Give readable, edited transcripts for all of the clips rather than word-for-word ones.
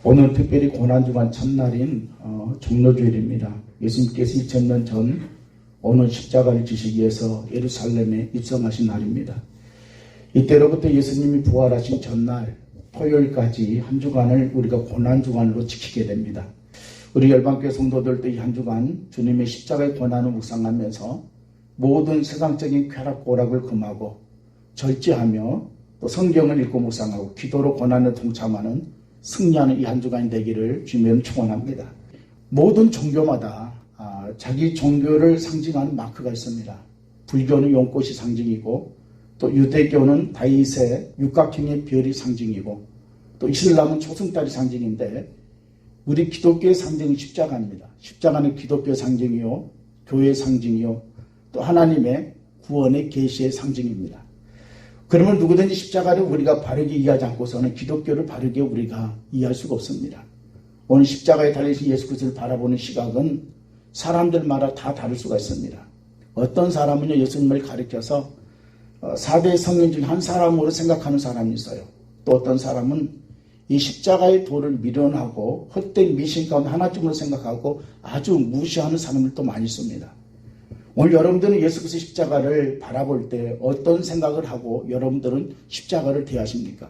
오늘 특별히 고난주간 첫날인 종료주일입니다. 예수님께서 2000년 전 오늘 십자가를 지시기 위해서 예루살렘에 입성하신 날입니다. 이때로부터 예수님이 부활하신 전날 토요일까지 한 주간을 우리가 고난주간으로 지키게 됩니다. 우리 열방교회 성도들도 이 한 주간 주님의 십자가의 고난을 묵상하면서 모든 세상적인 쾌락고락을 금하고 절제하며 또 성경을 읽고 묵상하고 기도로 고난에 동참하는 승리하는 이 한 주간이 되기를 주님의 축원합니다. 모든 종교마다 자기 종교를 상징하는 마크가 있습니다. 불교는 용꽃이 상징이고 또 유대교는 다윗의 육각형의 별이 상징이고 또 이슬람은 초승달이 상징인데 우리 기독교의 상징은 십자가입니다. 십자가는 기독교의 상징이요 교회의 상징이요 또 하나님의 구원의 계시의 상징입니다. 그러면 누구든지 십자가를 우리가 바르게 이해하지 않고서는 기독교를 바르게 우리가 이해할 수가 없습니다. 오늘 십자가에 달리신 예수 그리스도를 바라보는 시각은 사람들마다 다 다를 수가 있습니다. 어떤 사람은요 예수님을 가리켜서 4대 성인 중 한 사람으로 생각하는 사람이 있어요. 또 어떤 사람은 이 십자가의 도를 미련하고 헛된 미신 가운데 하나쯤으로 생각하고 아주 무시하는 사람들도 많이 있습니다. 오늘 여러분들은 예수 그리스도의 십자가를 바라볼 때 어떤 생각을 하고 여러분들은 십자가를 대하십니까?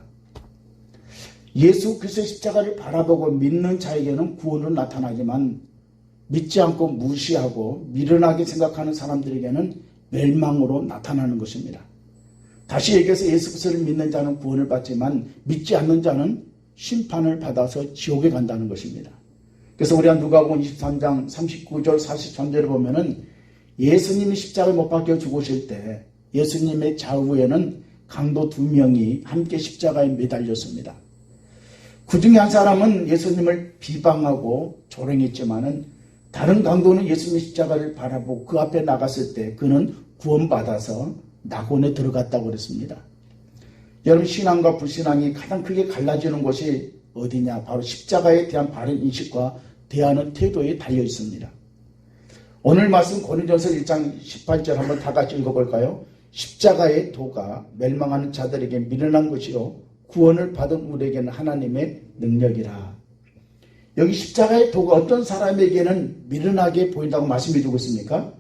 예수 그리스도의 십자가를 바라보고 믿는 자에게는 구원은 나타나지만 믿지 않고 무시하고 미련하게 생각하는 사람들에게는 멸망으로 나타나는 것입니다. 다시 얘기해서 예수 그리스도를 믿는 자는 구원을 받지만 믿지 않는 자는 심판을 받아서 지옥에 간다는 것입니다. 그래서 우리가 누가복음 23장 39절 43절을 보면은 예수님이 십자가에 못 박혀 죽으실 때 예수님의 좌우에는 강도 2명이 함께 십자가에 매달렸습니다. 그 중에 한 사람은 예수님을 비방하고 조롱했지만은 다른 강도는 예수님의 십자가를 바라보고 그 앞에 나갔을 때 그는 구원받아서 낙원에 들어갔다고 그랬습니다. 여러분 신앙과 불신앙이 가장 크게 갈라지는 곳이 어디냐? 바로 십자가에 대한 바른 인식과 대하는 태도에 달려 있습니다. 오늘 말씀 고린도전서 1장 18절 한번 다 같이 읽어볼까요? 십자가의 도가 멸망하는 자들에게 미련한 것이요 구원을 받은 우리에게는 하나님의 능력이라. 여기 십자가의 도가 어떤 사람에게는 미련하게 보인다고 말씀해 주고 있습니까?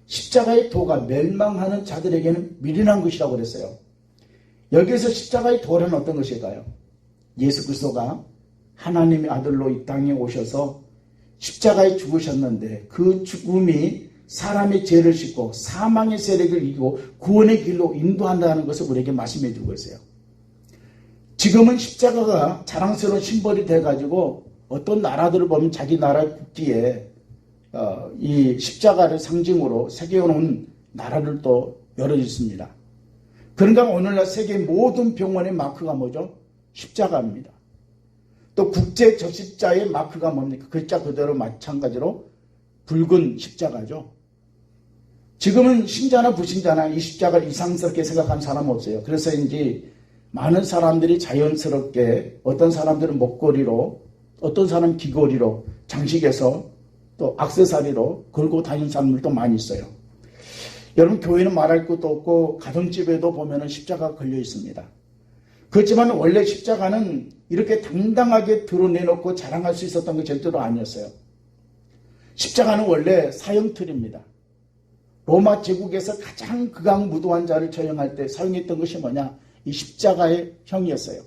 십자가의 도가 멸망하는 자들에게는 미련한 것이라고 그랬어요. 여기에서 십자가의 도는 어떤 것일까요? 예수 그리스도가 하나님의 아들로 이 땅에 오셔서 십자가에 죽으셨는데 그 죽음이 사람의 죄를 씻고 사망의 세력을 이기고 구원의 길로 인도한다는 것을 우리에게 말씀해 주고 있어요. 지금은 십자가가 자랑스러운 심벌이 돼가지고 어떤 나라들을 보면 자기 나라 국기에 이 십자가를 상징으로 새겨놓은 나라들도 여러 있습니다. 그런가 오늘날 세계 모든 병원의 마크가 뭐죠? 십자가입니다. 또 국제 접십자의 마크가 뭡니까? 글자 그대로 마찬가지로 붉은 십자가죠. 지금은 신자나 불신자나 이 십자가를 이상스럽게 생각하는 사람은 없어요. 그래서인지 많은 사람들이 자연스럽게 어떤 사람들은 목걸이로 어떤 사람은 귀걸이로 장식해서 또 액세서리로 걸고 다니는 사람들도 많이 있어요. 여러분 교회는 말할 것도 없고 가정집에도 보면 십자가가 걸려 있습니다. 그렇지만 원래 십자가는 이렇게 당당하게 드러내놓고 자랑할 수 있었던 게 절대로 아니었어요. 십자가는 원래 사형틀입니다. 로마 제국에서 가장 극악무도한 자를 처형할 때 사용했던 것이 뭐냐? 이 십자가의 형이었어요.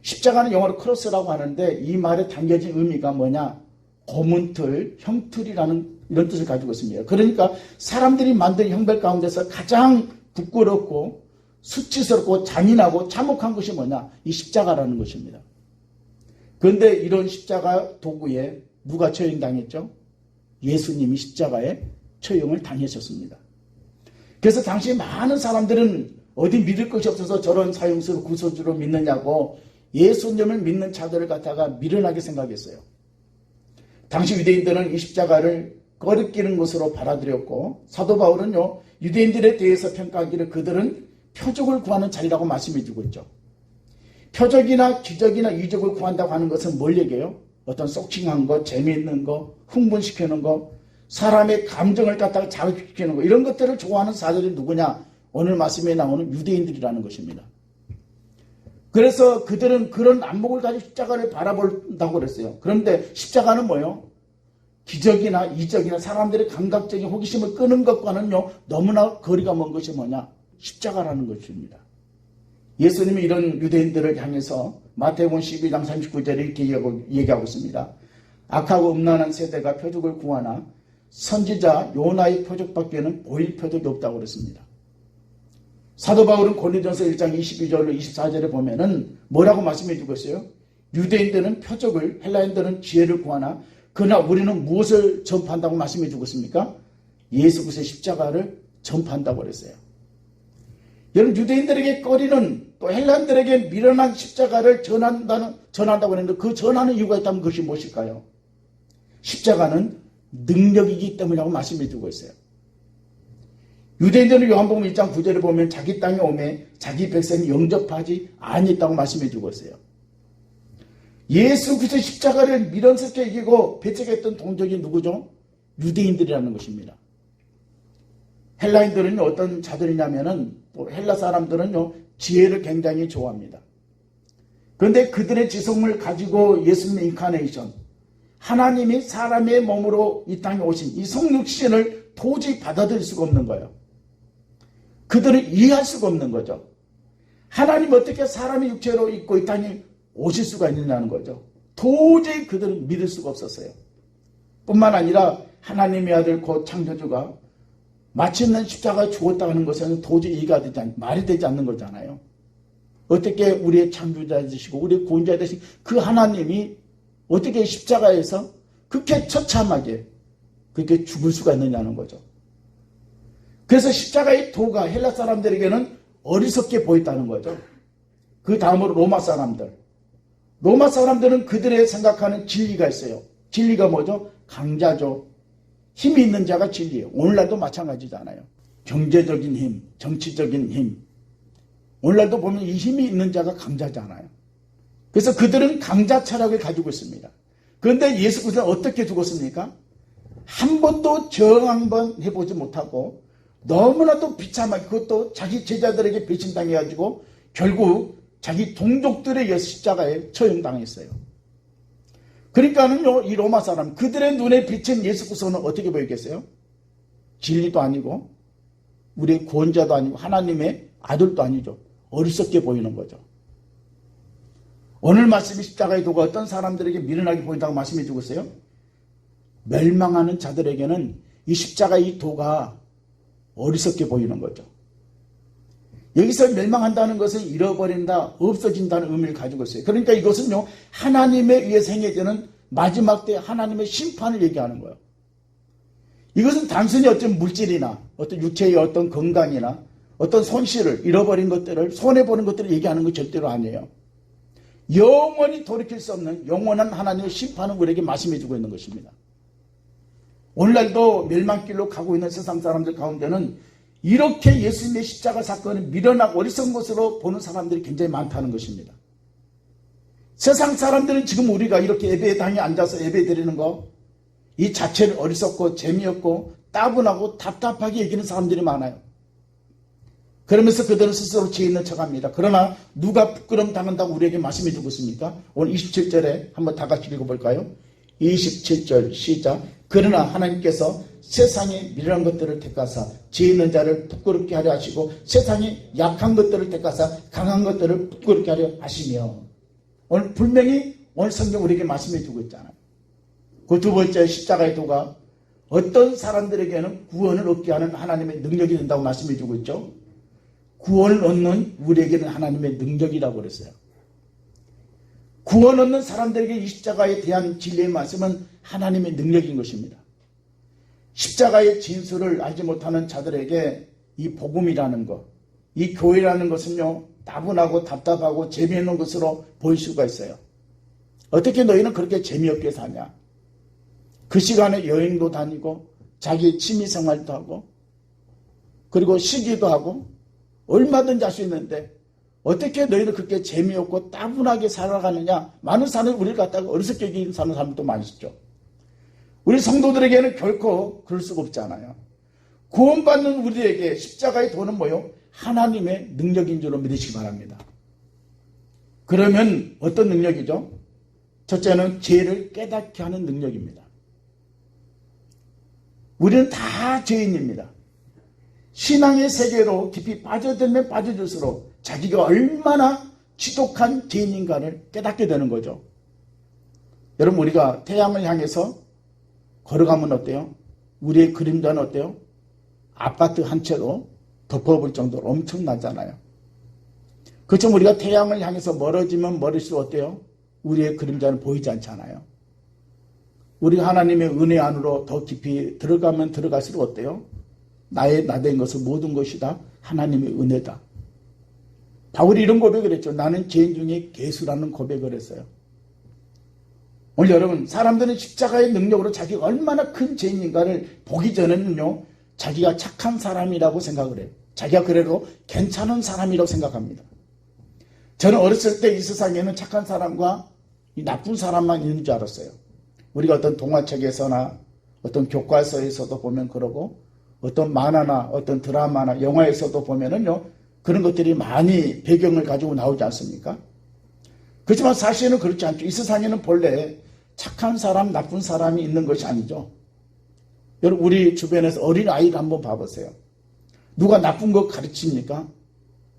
십자가는 영어로 크로스라고 하는데 이 말에 담겨진 의미가 뭐냐? 고문틀, 형틀이라는 이런 뜻을 가지고 있습니다. 그러니까 사람들이 만든 형벌 가운데서 가장 부끄럽고 수치스럽고 잔인하고 참혹한 것이 뭐냐? 이 십자가라는 것입니다. 그런데 이런 십자가 도구에 누가 처형당했죠? 예수님이 십자가에 처형을 당하셨습니다. 그래서 당시 많은 사람들은 어디 믿을 것이 없어서 저런 사형수를 구소주로 믿느냐고 예수님을 믿는 자들을 갖다가 미련하게 생각했어요. 당시 유대인들은 이 십자가를 꺼리끼는 것으로 받아들였고 사도 바울은요 유대인들에 대해서 평가하기를 그들은 표적을 구하는 자리라고 말씀해 주고 있죠. 표적이나 기적이나 이적을 구한다고 하는 것은 뭘 얘기해요? 어떤 쏙칭한 거, 재미있는 거, 흥분시키는 거, 사람의 감정을 갖다가 자극시키는 거 이런 것들을 좋아하는 사람들이 누구냐? 오늘 말씀에 나오는 유대인들이라는 것입니다. 그래서 그들은 그런 안목을 가지고 십자가를 바라본다고 그랬어요. 그런데 십자가는 뭐예요? 기적이나 이적이나 사람들의 감각적인 호기심을 끄는 것과는요, 너무나 거리가 먼 것이 뭐냐? 십자가라는 것입니다. 예수님이 이런 유대인들을 향해서 마태복음 12장 39절에 이렇게 얘기하고 있습니다. 악하고 음란한 세대가 표적을 구하나 선지자 요나의 표적밖에는 보일 표적이 없다고 그랬습니다. 사도 바울은 고린도전서 1장 22절로 24절에 보면은 뭐라고 말씀해 주고 있어요? 유대인들은 표적을, 헬라인들은 지혜를 구하나 그러나 우리는 무엇을 전파한다고 말씀해 주고 있습니까? 예수 그리스도의 십자가를 전파한다고 그랬어요. 여러분, 유대인들에게 꺼리는, 또 헬라인들에게 미련한 십자가를 전한다고 했는데 그 전하는 이유가 있다면 그것이 무엇일까요? 십자가는 능력이기 때문이라고 말씀해 주고 있어요. 유대인들은 요한복음 1장 9절에 보면 자기 땅에 오매 자기 백성이 영접하지 아니했다고 말씀해 주고 있어요. 예수 그리스도의 십자가를 미련스럽게 이기고 배척했던 동족이 누구죠? 유대인들이라는 것입니다. 헬라인들은 어떤 자들이냐면은, 또 헬라 사람들은요, 지혜를 굉장히 좋아합니다. 그런데 그들의 지성을 가지고 예수님의 인카네이션, 하나님이 사람의 몸으로 이 땅에 오신 이 성육신을 도저히 받아들일 수가 없는 거예요. 그들은 이해할 수가 없는 거죠. 하나님 어떻게 사람의 육체로 있고 이 땅에 오실 수가 있느냐는 거죠. 도저히 그들은 믿을 수가 없었어요. 뿐만 아니라 하나님의 아들 곧 창조주가 마침내 십자가에 죽었다는 것은 도저히 이해가 말이 되지 않는 거잖아요. 어떻게 우리의 창조자 되시고 우리의 구원자 되신 그 하나님이 어떻게 십자가에서 그렇게 처참하게 그렇게 죽을 수가 있느냐는 거죠. 그래서 십자가의 도가 헬라 사람들에게는 어리석게 보였다는 거죠. 그 다음으로 로마 사람들. 로마 사람들은 그들의 생각하는 진리가 있어요. 진리가 뭐죠? 강자죠. 힘이 있는 자가 진리예요. 오늘날도 마찬가지잖아요. 경제적인 힘, 정치적인 힘. 오늘날도 보면 이 힘이 있는 자가 강자잖아요. 그래서 그들은 강자 철학을 가지고 있습니다. 그런데 예수 그리스도는 어떻게 죽었습니까? 한 번도 저항 한번 해보지 못하고 너무나도 비참하게, 그것도 자기 제자들에게 배신당해가지고 결국 자기 동족들에 의해서 십자가에 처형당했어요. 그러니까는요, 이 로마 사람, 그들의 눈에 비친 예수 그리스도는 어떻게 보이겠어요? 진리도 아니고 우리의 구원자도 아니고 하나님의 아들도 아니죠. 어리석게 보이는 거죠. 오늘 말씀이 십자가의 도가 어떤 사람들에게 미련하게 보인다고 말씀해 주고 있어요? 멸망하는 자들에게는 이 십자가의 도가 어리석게 보이는 거죠. 여기서 멸망한다는 것은 잃어버린다, 없어진다는 의미를 가지고 있어요. 그러니까 이것은요, 하나님에 의해서 행해지는 마지막 때 하나님의 심판을 얘기하는 거예요. 이것은 단순히 어떤 물질이나 어떤 육체의 어떤 건강이나 어떤 손실을, 잃어버린 것들을, 손해보는 것들을 얘기하는 것 절대로 아니에요. 영원히 돌이킬 수 없는 영원한 하나님의 심판을 우리에게 말씀해 주고 있는 것입니다. 오늘날도 멸망길로 가고 있는 세상 사람들 가운데는 이렇게 예수님의 십자가 사건을 미련하고 어리석은 것으로 보는 사람들이 굉장히 많다는 것입니다. 세상 사람들은 지금 우리가 이렇게 예배당에 앉아서 예배 드리는 거, 이 자체를 어리석고 재미없고 따분하고 답답하게 여기는 사람들이 많아요. 그러면서 그들은 스스로 지혜 있는 척합니다. 그러나 누가 부끄러움 당한다고 우리에게 말씀해 주고 있습니까? 오늘 27절에 한번 다 같이 읽어볼까요? 27절 시작. 그러나 하나님께서 세상에 미련한 것들을 택하사 지혜 있는 자를 부끄럽게 하려 하시고 세상에 약한 것들을 택하사 강한 것들을 부끄럽게 하려 하시며, 오늘 분명히 오늘 성경 우리에게 말씀해 주고 있잖아요. 그 두 번째 십자가의 도가 어떤 사람들에게는 구원을 얻게 하는 하나님의 능력이 된다고 말씀해 주고 있죠. 구원을 얻는 우리에게는 하나님의 능력이라고 그랬어요. 구원 얻는 사람들에게 이 십자가에 대한 진리의 말씀은 하나님의 능력인 것입니다. 십자가의 진수를 알지 못하는 자들에게 이 복음이라는 것, 이 교회라는 것은요, 따분하고 답답하고 재미없는 것으로 보일 수가 있어요. 어떻게 너희는 그렇게 재미없게 사냐? 그 시간에 여행도 다니고 자기 취미생활도 하고 그리고 쉬기도 하고 얼마든지 할 수 있는데 어떻게 너희는 그렇게 재미없고 따분하게 살아가느냐? 많은 사람을 우리를 갖다가 어리석게 여기는 사는 사람도 많으시죠. 우리 성도들에게는 결코 그럴 수가 없잖아요. 구원받는 우리에게 십자가의 도는 뭐요? 하나님의 능력인 줄로 믿으시기 바랍니다. 그러면 어떤 능력이죠? 첫째는 죄를 깨닫게 하는 능력입니다. 우리는 다 죄인입니다. 신앙의 세계로 깊이 빠져들면 빠져들수록 자기가 얼마나 지독한 죄인인가를 깨닫게 되는 거죠. 여러분, 우리가 태양을 향해서 걸어가면 어때요? 우리의 그림자는 어때요? 아파트 한 채로 덮어볼 정도로 엄청나잖아요. 그렇지만 우리가 태양을 향해서 멀어지면 멀을수록 어때요? 우리의 그림자는 보이지 않잖아요. 우리가 하나님의 은혜 안으로 더 깊이 들어가면 들어갈수록 어때요? 나의 나된 것은 모든 것이 다 하나님의 은혜다. 바울이 이런 고백을 했죠. 나는 죄인 중에 괴수라는 고백을 했어요. 오늘 여러분, 사람들은 십자가의 능력으로 자기가 얼마나 큰 죄인인가를 보기 전에는요, 자기가 착한 사람이라고 생각을 해요. 자기가 그래도 괜찮은 사람이라고 생각합니다. 저는 어렸을 때 이 세상에는 착한 사람과 이 나쁜 사람만 있는 줄 알았어요. 우리가 어떤 동화책에서나 어떤 교과서에서도 보면 그러고 어떤 만화나 어떤 드라마나 영화에서도 보면은요, 그런 것들이 많이 배경을 가지고 나오지 않습니까? 그렇지만 사실은 그렇지 않죠. 이 세상에는 본래 착한 사람, 나쁜 사람이 있는 것이 아니죠. 여러분, 우리 주변에서 어린아이를 한번 봐보세요. 누가 나쁜 거 가르칩니까?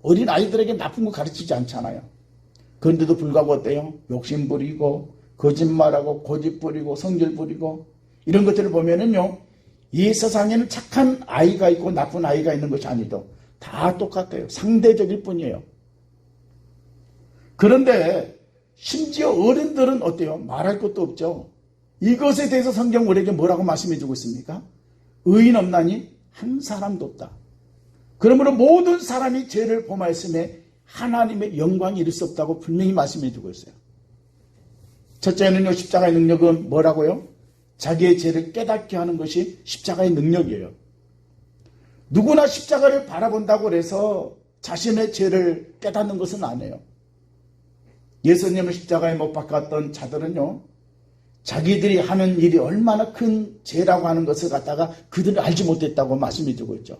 어린아이들에게 나쁜 거 가르치지 않잖아요. 그런데도 불구하고 어때요? 욕심 부리고 거짓말하고 고집 부리고 성질 부리고 이런 것들을 보면은요, 이 세상에는 착한 아이가 있고 나쁜 아이가 있는 것이 아니죠. 다 똑같아요. 상대적일 뿐이에요. 그런데 심지어 어른들은 어때요? 말할 것도 없죠. 이것에 대해서 성경 우리에게 뭐라고 말씀해 주고 있습니까? 의인 없나니 한 사람도 없다. 그러므로 모든 사람이 죄를 범하였음에 하나님의 영광이 이룰 수 없다고 분명히 말씀해 주고 있어요. 첫째는요, 십자가의 능력은 뭐라고요? 자기의 죄를 깨닫게 하는 것이 십자가의 능력이에요. 누구나 십자가를 바라본다고 해서 자신의 죄를 깨닫는 것은 아니에요. 예수님을 십자가에 못 박았던 자들은요, 자기들이 하는 일이 얼마나 큰 죄라고 하는 것을 갖다가 그들은 알지 못했다고 말씀해 주고 있죠.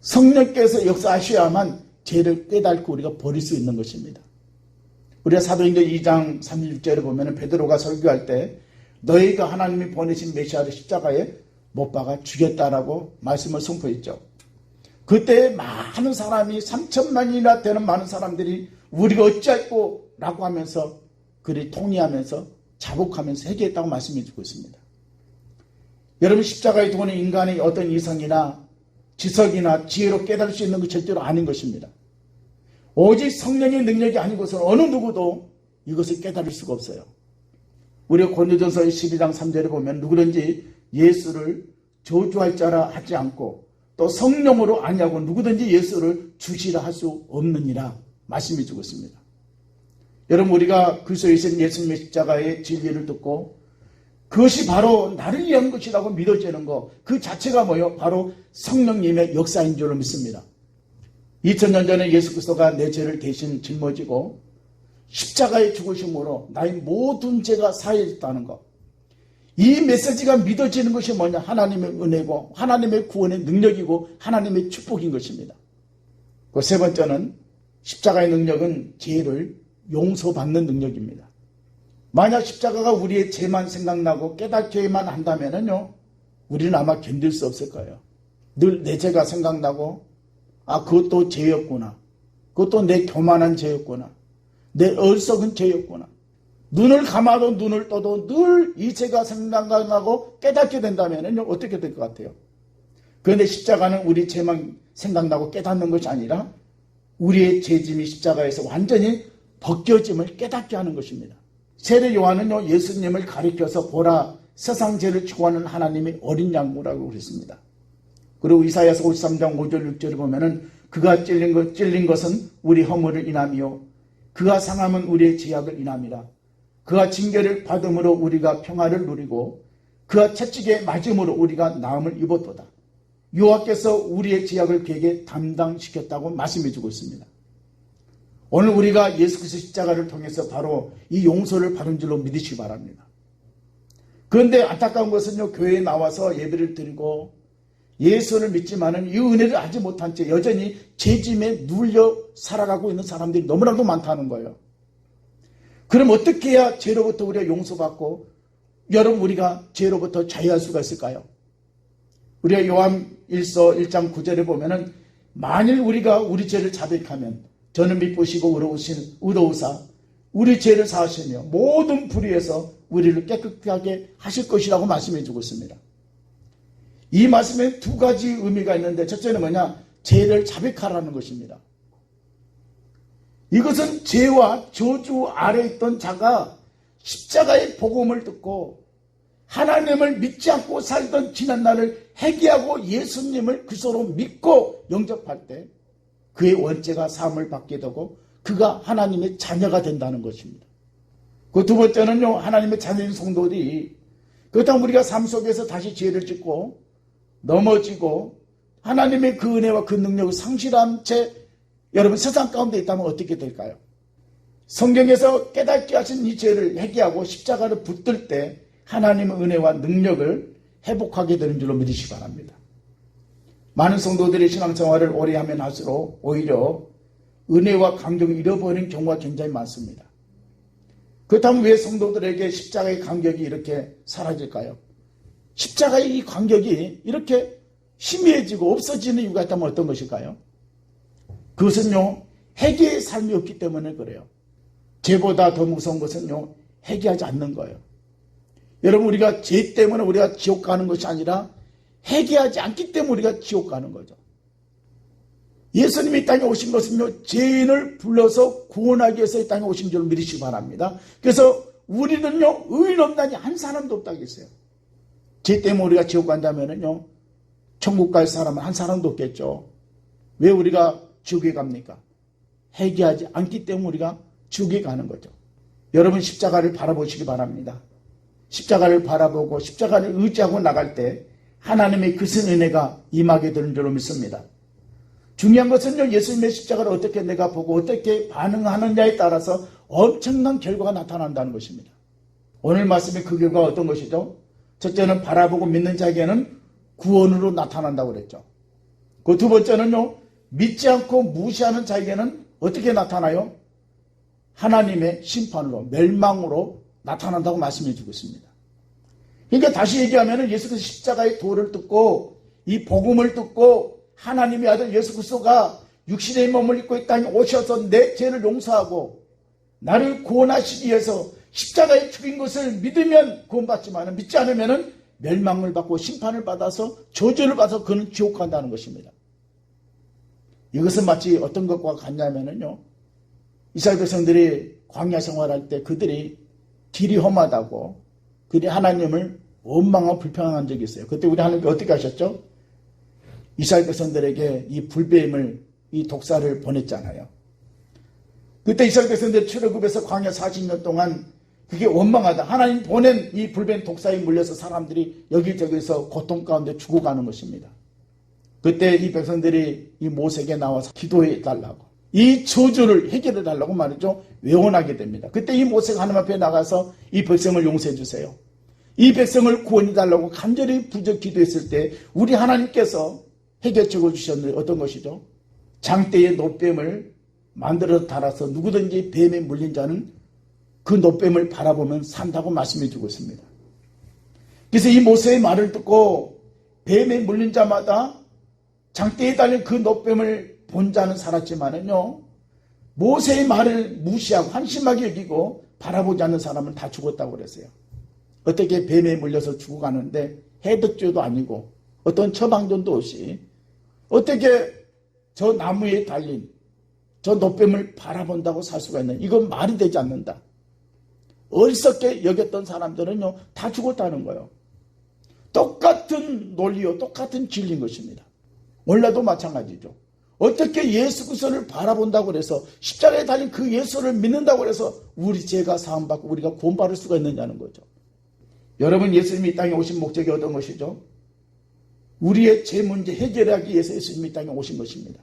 성령께서 역사하셔야만 죄를 깨닫고 우리가 버릴 수 있는 것입니다. 우리가 사도행전 2장 36절에 보면 베드로가 설교할 때 너희가 하나님이 보내신 메시아를 십자가에 못 박아 죽였다라고 말씀을 선포했죠. 그때 많은 사람이 3천만이나 되는 많은 사람들이 우리가 어찌할꼬 라고 하면서 그리 통의하면서 자복하면서 회개했다고 말씀해 주고 있습니다. 여러분, 십자가에 두고는 인간의 어떤 이성이나 지석이나 지혜로 깨달을 수 있는 것 절대로 아닌 것입니다. 오직 성령의 능력이 아니고서는 어느 누구도 이것을 깨달을 수가 없어요. 우리가 고린도전서 12장 3절에 보면 누구든지 예수를 저주할 자라 하지 않고 또 성령으로 아니하고 누구든지 예수를 주시라 할 수 없느니라 말씀해 주고 있습니다. 여러분, 우리가 그리스도에 있는 예수님의 십자가의 진리를 듣고 그것이 바로 나를 위한 것이라고 믿어지는 것, 그 자체가 뭐예요? 바로 성령님의 역사인 줄로 믿습니다. 2000년 전에 예수 그리스도가 내 죄를 대신 짊어지고 십자가의 죽으심으로 나의 모든 죄가 사해졌다는 것, 이 메시지가 믿어지는 것이 뭐냐? 하나님의 은혜고 하나님의 구원의 능력이고 하나님의 축복인 것입니다. 그 세 번째는 십자가의 능력은 죄를 용서받는 능력입니다. 만약 십자가가 우리의 죄만 생각나고 깨닫게만 한다면요, 우리는 아마 견딜 수 없을 거예요. 늘 내 죄가 생각나고, 아, 그것도 죄였구나. 그것도 내 교만한 죄였구나. 내 어리석은 죄였구나. 눈을 감아도 눈을 떠도 늘 이 죄가 생각나고 깨닫게 된다면요, 어떻게 될 것 같아요? 그런데 십자가는 우리 죄만 생각나고 깨닫는 것이 아니라 우리의 죄짐이 십자가에서 완전히 벗겨짐을 깨닫게 하는 것입니다. 세례 요한은요, 예수님을 가리켜서 보라, 세상 죄를 추구하는 하나님의 어린 양이라고 그랬습니다. 그리고 이사야서 53장 5절 6절을 보면은 그가 찔린 것은 우리 허물을 인함이요 그가 상함은 우리의 죄악을 인함이라. 그가 징계를 받음으로 우리가 평화를 누리고 그가 채찍에 맞음으로 우리가 나음을 입었도다. 여호와께서 우리의 죄악을 그에게 담당시켰다고 말씀해 주고 있습니다. 오늘 우리가 예수 그리스도 십자가를 통해서 바로 이 용서를 받은 줄로 믿으시기 바랍니다. 그런데 안타까운 것은요, 교회에 나와서 예배를 드리고 예수를 믿지만은 이 은혜를 알지 못한 채 여전히 죄짐에 눌려 살아가고 있는 사람들이 너무나도 많다는 거예요. 그럼 어떻게 해야 죄로부터 우리가 용서받고 여러분 우리가 죄로부터 자유할 수가 있을까요? 우리가 요한 1서 1장 9절에 보면은 만일 우리가 우리 죄를 자백하면 저는 미쁘시고 의로우사 우리 죄를 사하시며 모든 불의에서 우리를 깨끗하게 하실 것이라고 말씀해 주고 있습니다. 이 말씀에 두 가지 의미가 있는데 첫째는 뭐냐? 죄를 자백하라는 것입니다. 이것은 죄와 저주 아래 있던 자가 십자가의 복음을 듣고 하나님을 믿지 않고 살던 지난날을 회개하고 예수님을 그리스도로 믿고 영접할 때 그의 원죄가 사함을 받게 되고 그가 하나님의 자녀가 된다는 것입니다. 그 두 번째는요, 하나님의 자녀인 성도들이 그렇다면 우리가 삶 속에서 다시 죄를 짓고 넘어지고 하나님의 그 은혜와 그 능력을 상실한 채 여러분 세상 가운데 있다면 어떻게 될까요? 성경에서 깨닫게 하신 이 죄를 회개하고 십자가를 붙들 때 하나님의 은혜와 능력을 회복하게 되는 줄로 믿으시기 바랍니다. 많은 성도들이 신앙생활을 오래 하면 할수록 오히려 은혜와 감격을 잃어버리는 경우가 굉장히 많습니다. 그렇다면 왜 성도들에게 십자가의 감격이 이렇게 사라질까요? 십자가의 이 감격이 이렇게 희미해지고 없어지는 이유가 있다면 어떤 것일까요? 그것은요, 회개의 삶이 없기 때문에 그래요. 죄보다 더 무서운 것은요, 회개하지 않는 거예요. 여러분, 우리가 죄 때문에 우리가 지옥 가는 것이 아니라 회개하지 않기 때문에 우리가 지옥 가는 거죠. 예수님이 이 땅에 오신 것은요, 죄인을 불러서 구원하기 위해서 이 땅에 오신 줄 믿으시기 바랍니다. 그래서 우리는요, 의인 없다니 한 사람도 없다고 했어요. 죄 때문에 우리가 지옥 간다면요, 천국 갈 사람은 한 사람도 없겠죠. 왜 우리가 지옥에 갑니까? 회개하지 않기 때문에 우리가 지옥에 가는 거죠. 여러분 십자가를 바라보시기 바랍니다. 십자가를 바라보고 십자가를 의지하고 나갈 때 하나님의 크신 은혜가 임하게 되는 줄로 믿습니다. 중요한 것은요, 예수님의 십자가를 어떻게 내가 보고 어떻게 반응하느냐에 따라서 엄청난 결과가 나타난다는 것입니다. 오늘 말씀의 그 결과가 어떤 것이죠? 첫째는 바라보고 믿는 자에게는 구원으로 나타난다고 그랬죠. 그 두 번째는요, 믿지 않고 무시하는 자에게는 어떻게 나타나요? 하나님의 심판으로, 멸망으로 나타난다고 말씀해 주고 있습니다. 그러니까 다시 얘기하면 예수 그리스도 십자가의 도를 듣고 이 복음을 듣고 하나님의 아들 예수 그리스도가 육신의 몸을 입고 이 땅에 오셔서 내 죄를 용서하고 나를 구원하시기 위해서 십자가에 죽인 것을 믿으면 구원받지만 믿지 않으면 멸망을 받고 심판을 받아서 저주를 받아서 그는 지옥 간다는 것입니다. 이것은 마치 어떤 것과 같냐면요, 이스라엘 백성들이 광야 생활할 때 그들이 길이 험하다고 그들이 하나님을 원망하고 불평한 적이 있어요. 그때 우리 하나님께 어떻게 하셨죠? 이스라엘 백성들에게 이 불뱀을, 이 독사를 보냈잖아요. 그때 이스라엘 백성들 출애굽에서 광야 40년 동안 그게 원망하다. 하나님 보낸 이 불뱀 독사에 물려서 사람들이 여기저기서 고통 가운데 죽어가는 것입니다. 그때 이 백성들이 이 모세에게 나와서 기도해 달라고, 이 저주를 해결해 달라고 말이죠, 외원하게 됩니다. 그때 이 모세가 하나님 앞에 나가서 이 백성을 용서해 주세요, 이 백성을 구원해 달라고 간절히 부적 기도했을 때 우리 하나님께서 해결책을 주셨는데 어떤 것이죠? 장대의 놋뱀을 만들어 달아서 누구든지 뱀에 물린 자는 그 놋뱀을 바라보면 산다고 말씀해 주고 있습니다. 그래서 이 모세의 말을 듣고 뱀에 물린 자마다 장대에 달린 그 놋뱀을 본 자는 살았지만은요, 모세의 말을 무시하고 한심하게 여기고 바라보지 않는 사람은 다 죽었다고 그랬어요. 어떻게 뱀에 물려서 죽어가는데 해독제도 아니고 어떤 처방전도 없이 어떻게 저 나무에 달린 저 놋뱀을 바라본다고 살 수가 있나? 이건 말이 되지 않는다. 어리석게 여겼던 사람들은요, 다 죽었다는 거예요. 똑같은 논리요, 똑같은 진리인 것입니다. 오늘날도 마찬가지죠. 어떻게 예수 그리스도를 바라본다고 해서 십자가에 달린 그 예수를 믿는다고 해서 우리 죄가 사함받고 우리가 구원받을 수가 있느냐는 거죠. 여러분, 예수님이 이 땅에 오신 목적이 어떤 것이죠? 우리의 죄 문제 해결하기 위해서 예수님이 이 땅에 오신 것입니다.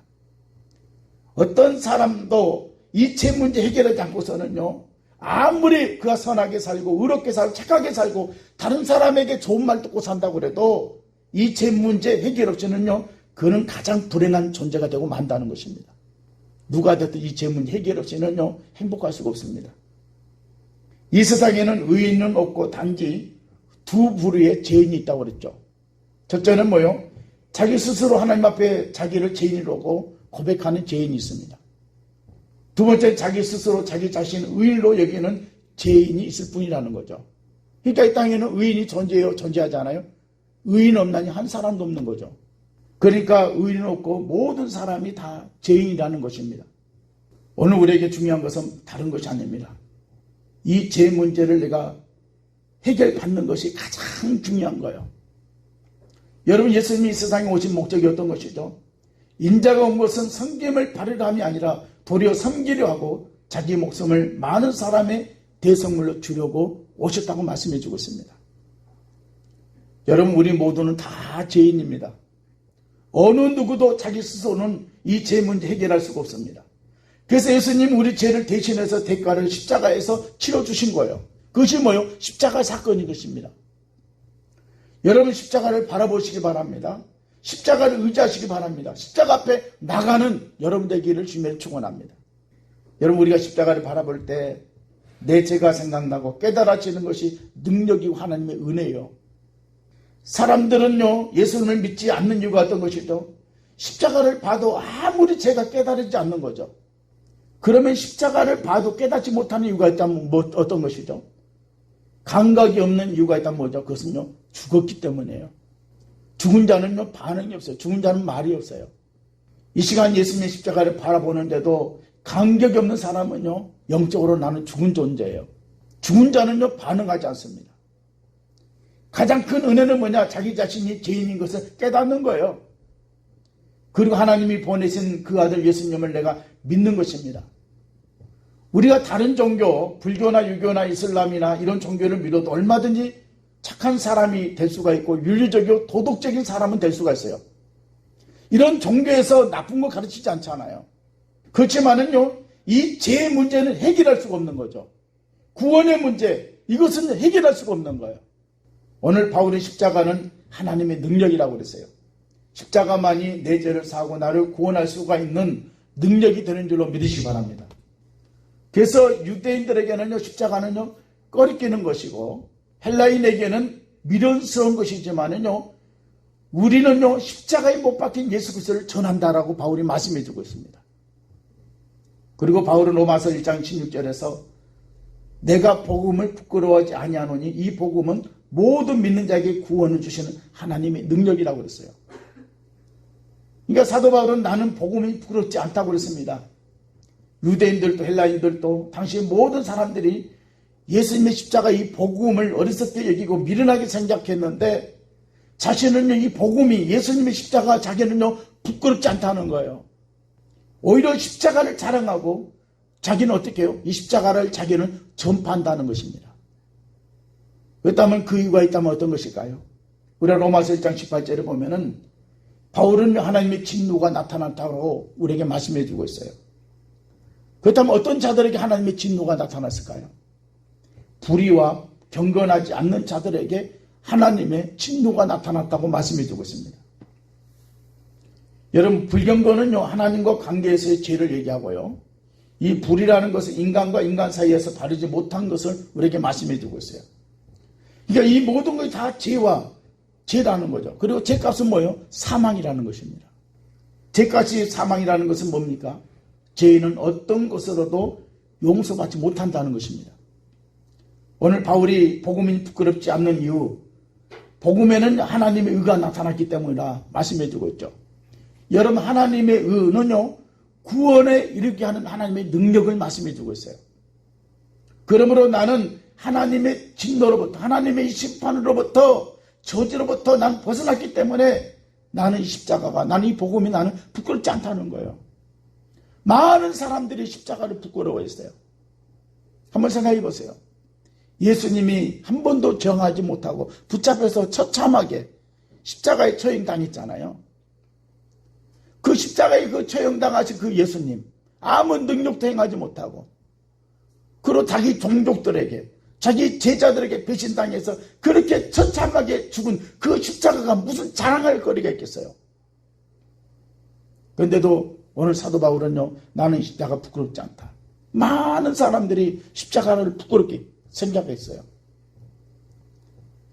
어떤 사람도 이 죄 문제 해결하지 않고서는요, 아무리 그가 선하게 살고 의롭게 살고 착하게 살고 다른 사람에게 좋은 말 듣고 산다고 해도 이 죄 문제 해결 없이는요, 그는 가장 불행한 존재가 되고 만다는 것입니다. 누가 됐든 이 죄 문제 해결 없이는요, 행복할 수가 없습니다. 이 세상에는 의인은 없고 단지 두 부류의 죄인이 있다고 그랬죠. 첫째는 뭐요? 자기 스스로 하나님 앞에 자기를 죄인으로 하고 고백하는 죄인이 있습니다. 두 번째, 자기 스스로 자기 자신을 의인으로 여기는 죄인이 있을 뿐이라는 거죠. 그러니까 이 땅에는 의인이 존재하지 않아요? 의인 없나니 한 사람도 없는 거죠. 그러니까 의인은 없고 모든 사람이 다 죄인이라는 것입니다. 오늘 우리에게 중요한 것은 다른 것이 아닙니다. 이 죄 문제를 내가 해결받는 것이 가장 중요한 거예요. 여러분, 예수님이 이 세상에 오신 목적이 어떤 것이죠? 인자가 온 것은 섬김을 받으려 함이 아니라 도리어 섬기려 하고 자기 목숨을 많은 사람의 대성물로 주려고 오셨다고 말씀해 주고 있습니다. 여러분, 우리 모두는 다 죄인입니다. 어느 누구도 자기 스스로는 이 죄 문제 해결할 수가 없습니다. 그래서 예수님 우리 죄를 대신해서 대가를 십자가에서 치러주신 거예요. 그것이 뭐예요? 십자가 사건인 것입니다. 여러분, 십자가를 바라보시기 바랍니다. 십자가를 의지하시기 바랍니다. 십자가 앞에 나가는 여러분 되기를 주님을 축원합니다. 여러분, 우리가 십자가를 바라볼 때 내 죄가 생각나고 깨달아지는 것이 능력이고 하나님의 은혜예요. 사람들은요, 예수님을 믿지 않는 이유가 어떤 것이죠? 십자가를 봐도 아무리 죄가 깨달아지지 않는 거죠. 그러면 십자가를 봐도 깨닫지 못하는 이유가 있다면 어떤 것이죠? 감각이 없는 이유가 있다면 뭐죠? 그것은요, 죽었기 때문이에요. 죽은 자는요, 반응이 없어요. 죽은 자는 말이 없어요. 이 시간 예수님의 십자가를 바라보는데도 감격이 없는 사람은요, 영적으로 나는 죽은 존재예요. 죽은 자는요, 반응하지 않습니다. 가장 큰 은혜는 뭐냐? 자기 자신이 죄인인 것을 깨닫는 거예요. 그리고 하나님이 보내신 그 아들 예수님을 내가 믿는 것입니다. 우리가 다른 종교, 불교나 유교나 이슬람이나 이런 종교를 믿어도 얼마든지 착한 사람이 될 수가 있고 윤리적이고 도덕적인 사람은 될 수가 있어요. 이런 종교에서 나쁜 거 가르치지 않잖아요. 그렇지만은요, 이 죄의 문제는 해결할 수가 없는 거죠. 구원의 문제, 이것은 해결할 수가 없는 거예요. 오늘 바울의 십자가는 하나님의 능력이라고 그랬어요. 십자가만이 내 죄를 사하고 나를 구원할 수가 있는 능력이 되는 줄로 믿으시기 바랍니다. 그래서 유대인들에게는요, 십자가는요, 꺼리끼는 것이고 헬라인에게는 미련스러운 것이지만은요, 우리는요, 십자가에 못 박힌 예수 그리스도를 전한다라고 바울이 말씀해 주고 있습니다. 그리고 바울은 로마서 1장 16절에서 내가 복음을 부끄러워하지 아니하노니 이 복음은 모든 믿는 자에게 구원을 주시는 하나님의 능력이라고 그랬어요. 그러니까 사도 바울은 나는 복음이 부끄럽지 않다고 그랬습니다. 유대인들도 헬라인들도 당시 모든 사람들이 예수님의 십자가 이 복음을 어렸을 때 여기고 미련하게 생각했는데 자신은요, 이 복음이 예수님의 십자가 자기는요 부끄럽지 않다는 거예요. 오히려 십자가를 자랑하고 자기는 어떻게 해요? 이 십자가를 자기는 전파한다는 것입니다. 그렇다면 그 이유가 있다면 어떤 것일까요? 우리가 로마서 1장 18절에 보면은 바울은 하나님의 진노가 나타났다고 우리에게 말씀해 주고 있어요. 그렇다면 어떤 자들에게 하나님의 진노가 나타났을까요? 불의와 경건하지 않는 자들에게 하나님의 진노가 나타났다고 말씀해 주고 있습니다. 여러분, 불경건은요, 하나님과 관계에서의 죄를 얘기하고요, 이 불이라는 것은 인간과 인간 사이에서 다르지 못한 것을 우리에게 말씀해 주고 있어요. 그러니까 이 모든 것이 다 죄라는 거죠. 그리고 죄값은 뭐예요? 사망이라는 것입니다. 죄값이 사망이라는 것은 뭡니까? 죄인은 어떤 것으로도 용서받지 못한다는 것입니다. 오늘 바울이 복음이 부끄럽지 않는 이유, 복음에는 하나님의 의가 나타났기 때문이라 말씀해 주고 있죠. 여러분, 하나님의 의는요, 구원에 이르게 하는 하나님의 능력을 말씀해 주고 있어요. 그러므로 나는 하나님의 진노로부터, 하나님의 심판으로부터, 저주로부터 난 벗어났기 때문에 나는 이 십자가가, 나는 이 복음이 나는 부끄럽지 않다는 거예요. 많은 사람들이 십자가를 부끄러워했어요. 한번 생각해 보세요. 예수님이 한 번도 정하지 못하고 붙잡혀서 처참하게 십자가에 처형당했잖아요. 그 십자가에 그 처형당하신 그 예수님, 아무 능력도 행하지 못하고, 그리고 자기 종족들에게, 자기 제자들에게 배신당해서 그렇게 처참하게 죽은 그 십자가가 무슨 자랑할 거리가 있겠어요. 그런데도 오늘 사도 바울은요, 나는 십자가 부끄럽지 않다. 많은 사람들이 십자가를 부끄럽게 생각했어요.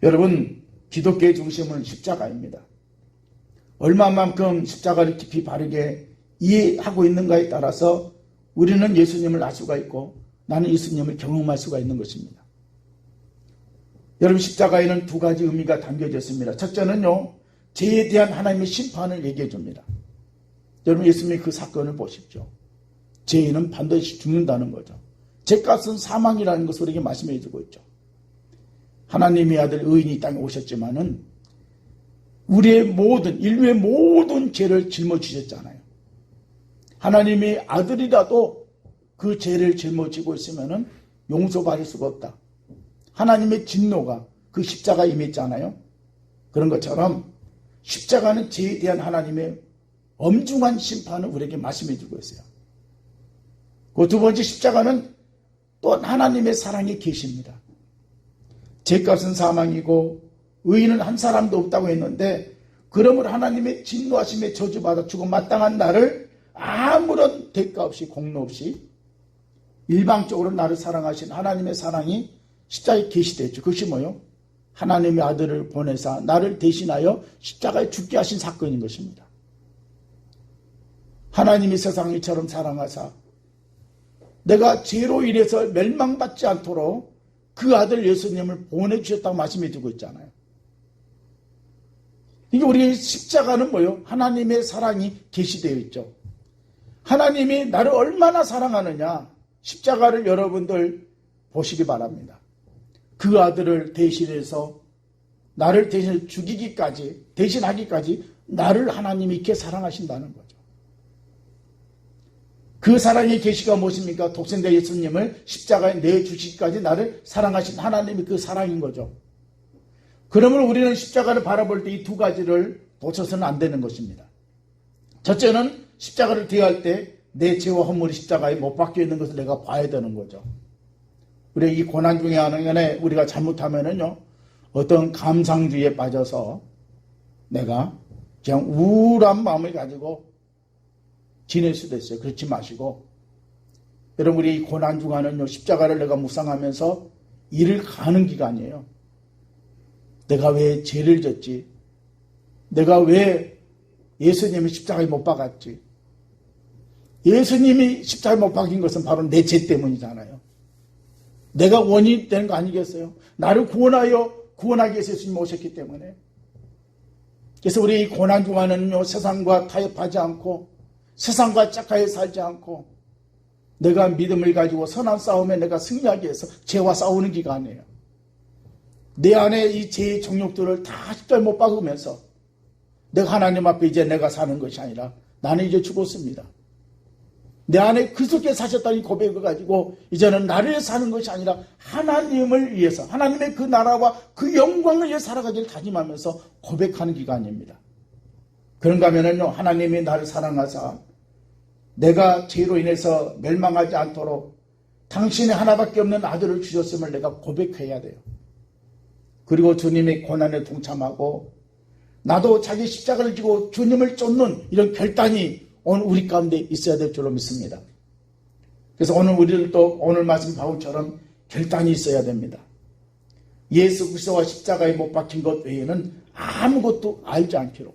여러분, 기독교의 중심은 십자가입니다. 얼마만큼 십자가를 깊이 바르게 이해하고 있는가에 따라서 우리는 예수님을 알 수가 있고 나는 예수님을 경험할 수가 있는 것입니다. 여러분, 십자가에는 두 가지 의미가 담겨져 있습니다. 첫째는요, 죄에 대한 하나님의 심판을 얘기해 줍니다. 여러분, 예수님의 그 사건을 보십시오. 죄인은 반드시 죽는다는 거죠. 죄값은 사망이라는 것을 우리에게 말씀해 주고 있죠. 하나님의 아들 의인이 이 땅에 오셨지만은 우리의 모든, 인류의 모든 죄를 짊어지셨잖아요. 하나님의 아들이라도 그 죄를 짊어지고 있으면은 용서받을 수가 없다. 하나님의 진노가 그 십자가에 임했잖아요. 그런 것처럼 십자가는 죄에 대한 하나님의 엄중한 심판을 우리에게 말씀해 주고 있어요. 그 두 번째 십자가는 또 하나님의 사랑이 계십니다. 죄값은 사망이고 의인은 한 사람도 없다고 했는데 그러므로 하나님의 진노하심에 저주받아 죽음 마땅한 나를 아무런 대가 없이 공로 없이 일방적으로 나를 사랑하신 하나님의 사랑이 십자가에 계시되었죠. 그것이 뭐요? 하나님의 아들을 보내사 나를 대신하여 십자가에 죽게 하신 사건인 것입니다. 하나님이 세상을 이처럼 사랑하사 내가 죄로 인해서 멸망받지 않도록 그 아들 예수님을 보내주셨다고 말씀해 주고 있잖아요. 이게 우리 십자가는 뭐요? 하나님의 사랑이 계시되어 있죠. 하나님이 나를 얼마나 사랑하느냐, 십자가를 여러분들 보시기 바랍니다. 그 아들을 대신해서 나를 대신해 죽이기까지, 대신하기까지 나를 하나님이 이렇게 사랑하신다는 거죠. 그 사랑의 계시가 무엇입니까? 독생자 예수님을 십자가에 내주시기까지 나를 사랑하신 하나님이 그 사랑인 거죠. 그러면 우리는 십자가를 바라볼 때 이 두 가지를 놓쳐서는 안 되는 것입니다. 첫째는 십자가를 대할 때 내 죄와 허물이 십자가에 못 박혀 있는 것을 내가 봐야 되는 거죠. 우리 이 고난 중에 하나에 우리가 잘못하면은요, 어떤 감상주의에 빠져서 내가 그냥 우울한 마음을 가지고 지낼 수도 있어요. 그렇지 마시고, 여러분, 우리 이 고난 중간은요, 십자가를 내가 묵상하면서 일을 가는 기간이에요. 내가 왜 죄를 졌지? 내가 왜 예수님이 십자가에 못 박았지? 예수님이 십자가에 못 박힌 것은 바로 내 죄 때문이잖아요. 내가 원인이 되는 거 아니겠어요? 나를 구원하기 위해서 예수님이 오셨기 때문에. 그래서 우리 이 고난 중간은요, 세상과 타협하지 않고 세상과 짝하여 살지 않고 내가 믿음을 가지고 선한 싸움에 내가 승리하기 위해서 죄와 싸우는 기간이에요. 내 안에 이 죄의 정욕들을 다 십자가에 못 박으면서 내가 하나님 앞에 이제 내가 사는 것이 아니라 나는 이제 죽었습니다. 내 안에 그리스도께 사셨다는 고백을 가지고 이제는 나를 위해 사는 것이 아니라 하나님을 위해서, 하나님의 그 나라와 그 영광을 위해 살아가기를 다짐하면서 고백하는 기간입니다. 그런가 하면은요, 하나님이 나를 사랑하사 내가 죄로 인해서 멸망하지 않도록 당신의 하나밖에 없는 아들을 주셨음을 내가 고백해야 돼요. 그리고 주님의 고난에 동참하고 나도 자기 십자가를 지고 주님을 쫓는 이런 결단이 오늘 우리 가운데 있어야 될 줄로 믿습니다. 그래서 오늘 우리들도 오늘 말씀 바울처럼 결단이 있어야 됩니다. 예수 그리스도와 십자가에 못 박힌 것 외에는 아무것도 알지 않기로,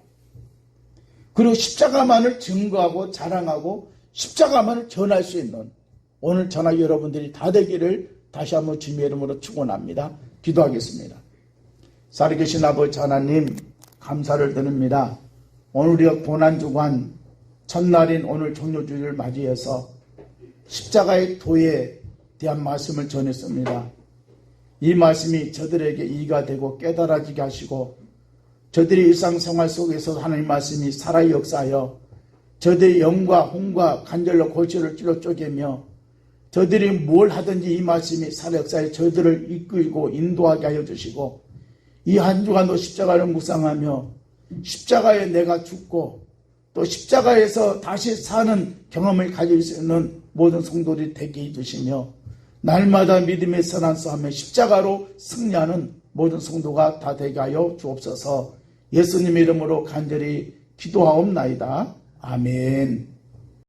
그리고 십자가만을 증거하고 자랑하고 십자가만을 전할 수 있는 오늘 전화 여러분들이 다 되기를 다시 한번 주님의 이름으로 축원합니다. 기도하겠습니다. 살아계신 아버지 하나님, 감사를 드립니다. 오늘 우리가 고난주간 첫날인 오늘 종료주일을 맞이해서 십자가의 도에 대한 말씀을 전했습니다. 이 말씀이 저들에게 이해가 되고 깨달아지게 하시고 저들의 일상생활 속에서 하나님 말씀이 살아 역사하여 저들의 영과 홍과 간절로 골치를 찔러 쪼개며 저들이 뭘 하든지 이 말씀이 살아 역사하여 저들을 이끌고 인도하게 하여 주시고 이 한 주간도 십자가를 묵상하며 십자가에 내가 죽고 또 십자가에서 다시 사는 경험을 가질 수 있는 모든 성도들이 되게 해주시며 날마다 믿음의 선한 싸움에 십자가로 승리하는 모든 성도가 다 되게 하여 주옵소서. 예수님의 이름으로 간절히 기도하옵나이다. 아멘.